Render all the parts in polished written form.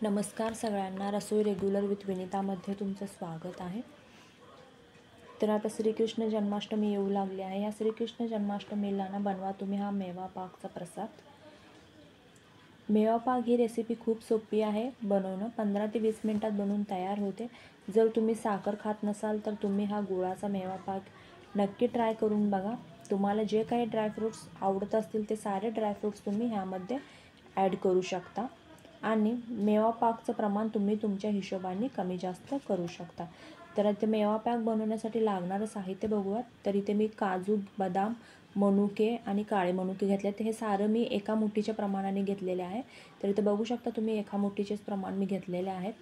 नमस्कार सगळ्यांना, रसोई regular with विनितामध्ये तुमचं स्वागत आहे. तर आता श्रीकृष्ण जन्माष्टमी येऊ लागली आहे. या श्रीकृष्ण जन्माष्टमीला ना बनवा तुम्ही हा मेवा पाकचा प्रसाद. मेवा पाक ही रेसिपी खूप सोपी आहे बनवणं. 15 ते 20 मिनिटात बनवून तयार होते. जर तुम्ही साखर खात नसाल तर तुम्ही हा गुळाचा मेवा पाक नक्की ट्राय करून बघा. तुम्हाला जे काही ड्रायफ्रूट्स आवडत असतील ते सारे ड्रायफ्रूट्स तुम्ही ह्यामध्ये ॲड करू शकता आणि मेवा पाकचं प्रमाण तुम्ही तुमच्या हिशोबाने कमी जास्त करू शकता. तर इथे मेवा पाक बनवण्यासाठी लागणारं साहित्य बघूयात. तर इथे मी काजू, बदाम, मनुके आणि काळे मनुके घेतले. तर हे सारं मी एका मुठीच्या प्रमाणाने घेतलेले आहे. तर इथे बघू शकता तुम्ही एका मुठीचेच प्रमाण मी घेतलेले आहेत.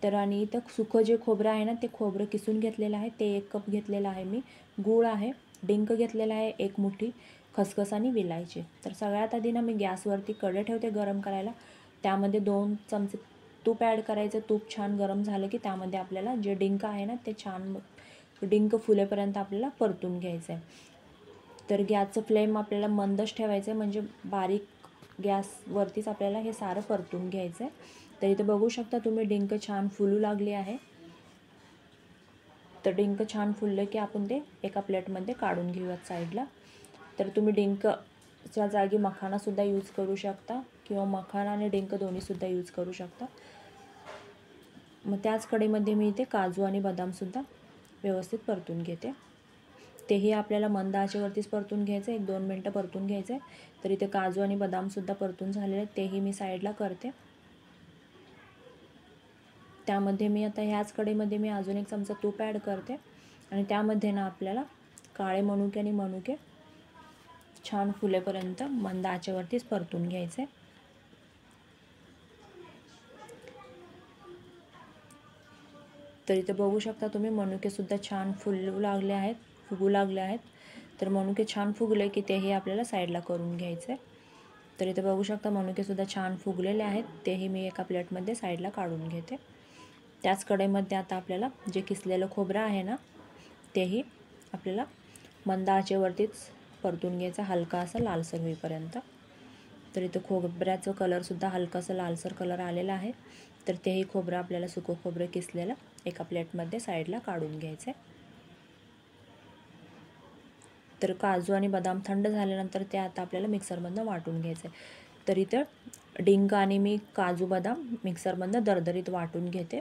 तर आणि इथं सुकं जे खोबरं आहे ना ते खोबरं किसून घेतलेलं आहे, ते 1 कप घेतलेलं आहे मी. गूळ आहे, डिंक घेतलेला आहे 1 मुठी, खसखस आणि विलायची. तर सगळ्यात आधी ना मी गॅसवरती कढई ठेवते गरम करायला. त्यामध्ये 2 चमचे तूप ॲड करायचं. तूप छान गरम झालं की त्यामध्ये आपल्याला जे डिंक आहे ना ते छान डिंक फुलेपर्यंत आपल्याला परतून घ्यायचं आहे. तर गॅसचं फ्लेम आपल्याला मंदच ठेवायचं आहे, म्हणजे बारीक गॅसवरतीच आपल्याला हे सारं परतून घ्यायचं आहे. तर इथं बघू शकता तुम्ही डिंक छान फुलू लागली आहे. तर डिंक छान फुललं की आपण ते एका प्लेटमध्ये काढून घेऊयात साईडला. तर तुम्ही डिंकच्या जागी मखानासुद्धा यूज करू शकता किंवा मखाना आणि डिंक दोन्हीसुद्धा यूज करू शकता. मग त्याच कढईमध्ये मी इथे काजू आणि बदामसुद्धा व्यवस्थित परतून घेते. तेही आपल्याला मंद आचेवरतीच परतून घ्यायचं आहे, 1-2 मिनटं परतून घ्यायचं आहे. तर इथे काजू आणि बदामसुद्धा परतून झालेले आहेत, तेही मी साईडला करते. त्यामध्ये मी आता ह्याच कढईमध्ये मी अजून 1 चमचा तूप ॲड करते आणि त्यामध्ये ना आपल्याला काळे मनुके आणि मनुके छान फुलेपर्यंत मंद आचेवरतीच परतून घ्यायचे. तर इथे बघू शकता तुम्ही मनुकेसुद्धा छान फुलू लागले आहेत, फुगू लागले आहेत. तर मनुके छान फुगले की तेही आपल्याला साईडला करून घ्यायचे. तर इथे बघू शकता मनुकेसुद्धा छान फुगलेले आहेत, तेही मी एका प्लेटमध्ये साईडला काढून घेते. त्याच कढईमध्ये आता आपल्याला जे किसलेलं खोबरं आहे ना तेही आपल्याला मंद आचेवरतीच परतून घ्यायचं, हलका असा लालसर होईपर्यंत. तर इथं खोबऱ्याचं कलरसुद्धा हलकासा लालसर कलर आलेला आहे. तर तेही खोबरं आपल्याला सुकं खोबरं किसलेलं एका प्लेटमध्ये साईडला काढून घ्यायचं आहे. तर काजू आणि बदाम थंड झाल्यानंतर ते आता आपल्याला मिक्सरमधनं वाटून घ्यायचं आहे. तर इथं डिंक आणि मी काजू बदाम मिक्सरमधनं दरदरीत वाटून घेते.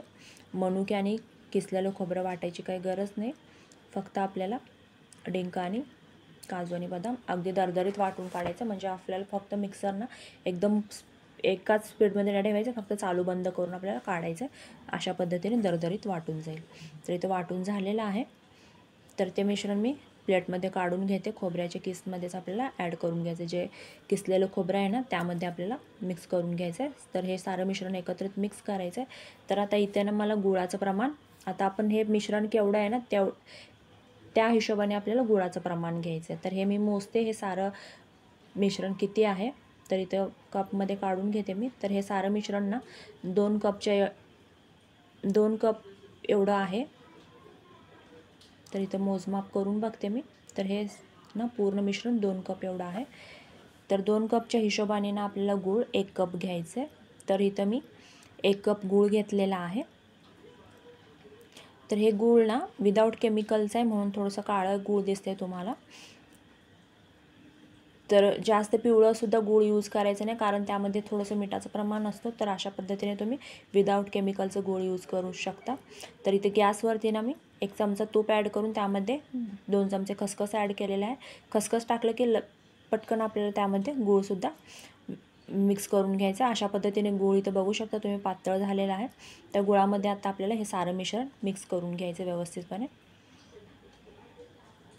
मनुके आणि किसलेलं खोबरं वाटायची काही गरज नाही. फक्त आपल्याला डिंक आणि काजू आणि बदाम अगदी दरदरीत वाटून काढायचं, म्हणजे आपल्याला फक्त मिक्सरनं एकदम एकाच स्पीडमध्ये नाही ठेवायचं, फक्त चालू बंद करून आपल्याला काढायचं. अशा पद्धतीने दरदरीत वाटून जाईल. तर इथं वाटून झालेलं आहे. तर ते मिश्रण मी प्लेटमध्ये काढून घेते. खोबऱ्याच्या किसमध्येच आपल्याला ॲड करून घ्यायचं. जे किसलेलं खोबरं आहे ना त्यामध्ये आपल्याला मिक्स करून घ्यायचं आहे. तर हे सारं मिश्रण एकत्रित मिक्स करायचं आहे. तर आता इथे ना मला गुळाचं प्रमाण, आता आपण हे मिश्रण केवढं आहे ना त्या हिशोबाने आपल्याला गुळाचं प्रमाण घ्यायचं आहे. तर हे मी मोजते, हे सारं मिश्रण किती आहे. तर इथं कपमध्ये काढून घेते मी. तर हे सारं मिश्रण ना 2 कप एवढं आहे. तर इथं मोजमाप करून बघते मी. तर हे ना पूर्ण मिश्रण 2 कप एवढं आहे. तर 2 कपच्या हिशोबाने ना आपल्याला गूळ 1 कप घ्यायचं आहे. तर इथं मी 1 कप गूळ घेतलेला आहे. तर हे गूळ ना विदाऊट केमिकलचं आहे, म्हणून थोडंसं काळं गूळ दिसते तुम्हाला. तर जास्त पिवळंसुद्धा गूळ यूज करायचं नाही, कारण त्यामध्ये थोडंसं मिठाचं प्रमाण असतं. तर अशा पद्धतीने तुम्ही विदाऊट केमिकलचं गूळ यूज करू शकता. तर इथे गॅसवरती ना मी 1 चमचा तूप ॲड करून त्यामध्ये 2 चमचे खसखस ॲड केलेला आहे. खसखस टाकलं की पटकन आपल्याला त्यामध्ये गूळसुद्धा मिक्स करून घ्यायचं. अशा पद्धतीने गूळ इथं बघू शकता तुम्ही पातळ झालेला आहे. त्या गुळामध्ये आता आपल्याला हे सारं मिश्रण मिक्स करून घ्यायचं व्यवस्थितपणे.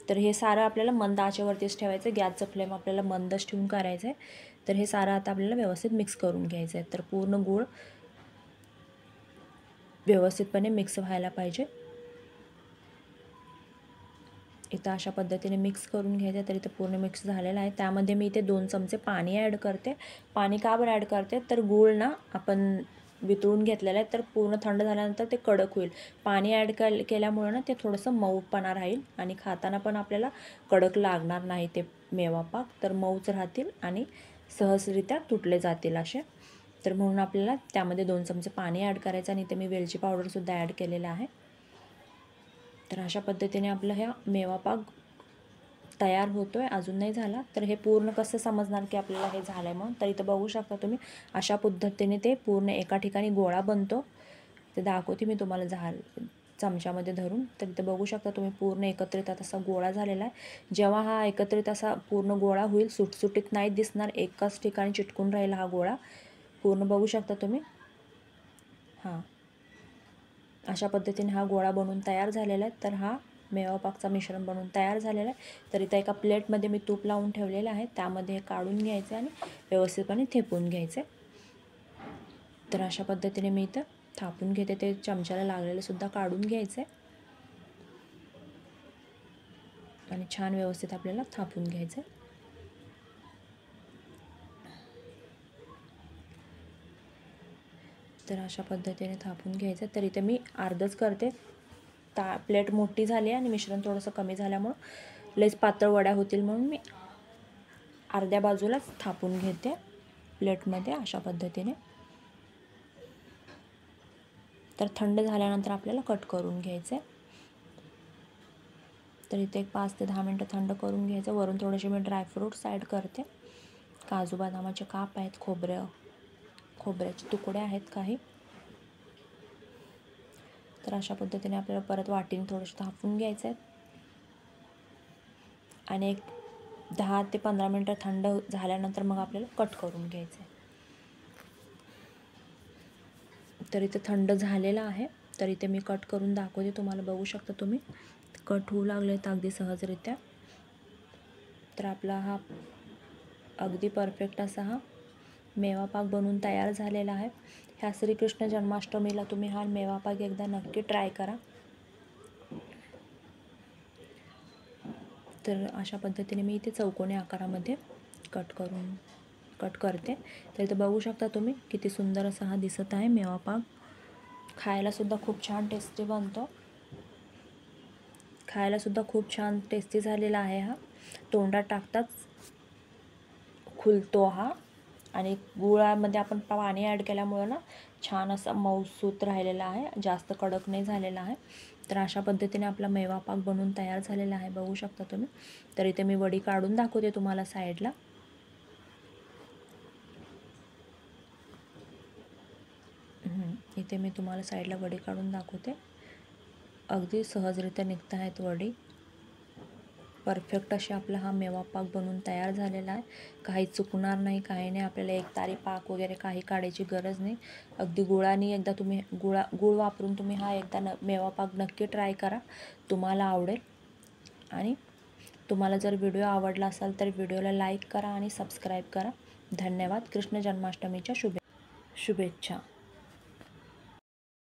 तर हे सारं आपल्याला मंद आचेवरतीच ठेवायचं. गॅसचं फ्लेम आपल्याला मंदच ठेवून करायचं आहे. तर हे सारं आता आपल्याला व्यवस्थित मिक्स करून घ्यायचं आहे. तर पूर्ण गूळ व्यवस्थितपणे मिक्स व्हायला पाहिजे. इथं अशा पद्धतीने मिक्स करून घ्यायचं. तर इथं पूर्ण मिक्स झालेलं आहे. त्यामध्ये मी इथे 2 चमचे पाणी ॲड करते. पाणी का बरं ॲड करते, तर गूळ ना आपण वितळून घेतलेलं आहे, तर पूर्ण थंड झाल्यानंतर ते कडक होईल. पाणी ॲड केल्यामुळं ना ते थोडंसं मऊपणा राहील आणि खाताना पण आपल्याला कडक लागणार नाही ते मेवा पाक. तर मऊच राहतील आणि सहजरित्या तुटले जातील असे. तर म्हणून आपल्याला त्यामध्ये 2 चमचे पाणी ॲड करायचं आणि इथे मी वेलची पावडरसुद्धा ॲड केलेलं आहे. तर अशा पद्धतीने आपलं ह्या मेवा पाक तयार होतो आहे. अजून नाही झाला. तर हे पूर्ण कसं समजणार की आपल्याला हे झालं आहे म्हणून, तर इथं बघू शकता तुम्ही अशा पद्धतीने ते पूर्ण एका ठिकाणी गोळा बनतो. ते दाखवते मी तुम्हाला चमच्यामध्ये धरून. तर इथं बघू शकता तुम्ही पूर्ण एकत्रित असा गोळा झालेला आहे. जेव्हा हा एकत्रित असा पूर्ण गोळा होईल, सुटसुटीत नाही दिसणार, एकाच ठिकाणी चिटकून राहील हा गोळा. पूर्ण बघू शकता तुम्ही. हां, अशा पद्धतीने हा गोळा बनवून तयार झालेला आहे. तर हा मेवा पाकचा मिश्रण बनवून तयार झालेला आहे. तर इथं एका प्लेटमध्ये मी तूप लावून ठेवलेलं आहे. त्यामध्ये हे काढून घ्यायचं आणि व्यवस्थितपणे थेपून घ्यायचं. तर अशा पद्धतीने मी इथं थापून घेते. ते चमच्याला लागलेलं सुद्धा काढून घ्यायचं आणि छान व्यवस्थित आपल्याला थापून घ्यायचं. तर अशा पद्धतीने थापून घ्यायचं. तर इथे मी अर्धच करते. प्लेट मोठी झाली आणि मिश्रण थोडंसं कमी झाल्यामुळं लयच पातळ वड्या होतील म्हणून मी अर्ध्या बाजूलाच थापून घेते प्लेटमध्ये अशा पद्धतीने. तर थंड झाल्यानंतर आपल्याला कट करून घ्यायचं आहे. तर इथे एक 5 ते 10 मिनटं थंड करून घ्यायचं. वरून थोडेसे मी ड्रायफ्रूट्स ॲड करते. काजू बदामाचे काप आहेत, खोबऱ्याचे तुकडे आहेत काही. तर अशा पद्धतीने आपल्याला परत वाटीने थोडंसं थापून घ्यायचं आहे आणि एक 10 ते 15 मिनटं थंड झाल्यानंतर मग आपल्याला कट करून घ्यायचं आहे. तर इथे थंड झालेलं आहे. तर इथे मी कट करून दाखवते तुम्हाला. बघू शकता तुम्ही कट होऊ लागले तर अगदी सहजरित्या. तर आपला हा अगदी परफेक्ट असा हा मेवा पाक बनवून तयार झालेला आहे. ह्या श्रीकृष्ण जन्माष्टमीला तुम्ही हा मेवा पाक एकदा नक्की ट्राय करा. तर अशा पद्धतीने मी इथे चौकोनी आकारामध्ये कट करते. तर इथं बघू शकता तुम्ही किती सुंदर असा हा दिसत आहे मेवा पाक. खायलासुद्धा खूप छान टेस्टी बनतो. खायलासुद्धा खूप छान टेस्टी झालेला आहे हा. तोंडात टाकताच खुलतो हा आणि गुळामध्ये आपण पाणी ॲड केल्यामुळं ना छान असा मऊसूत राहिलेला आहे, जास्त कडक नाही झालेला आहे. तर अशा पद्धतीने आपला मेवा पाक बनवून तयार झालेला आहे. बघू शकता तुम्ही. तर इथे मी वडी काढून दाखवते तुम्हाला साईडला. इथे मी तुम्हाला साईडला वडी काढून दाखवते. अगदी सहजरित्या निघत आहेत वडी. परफेक्ट असे आपला हा मेवा पाक बनवून तयार झालेला आहे. काही चुकणार नाही, काही नाही. आपल्याला एक तारी पाक वगैरे काही काढायची गरज नाही. अगदी गुळाने एकदा तुम्ही गुळ वापरून तुम्ही हा एकदा मेवा पाक नक्की ट्राय करा. तुम्हाला आवडेल. आणि तुम्हाला जर व्हिडिओ आवडला असेल तर व्हिडिओला लाईक करा आणि सबस्क्राईब करा. धन्यवाद. कृष्ण जन्माष्टमीच्या शुभेच्छा.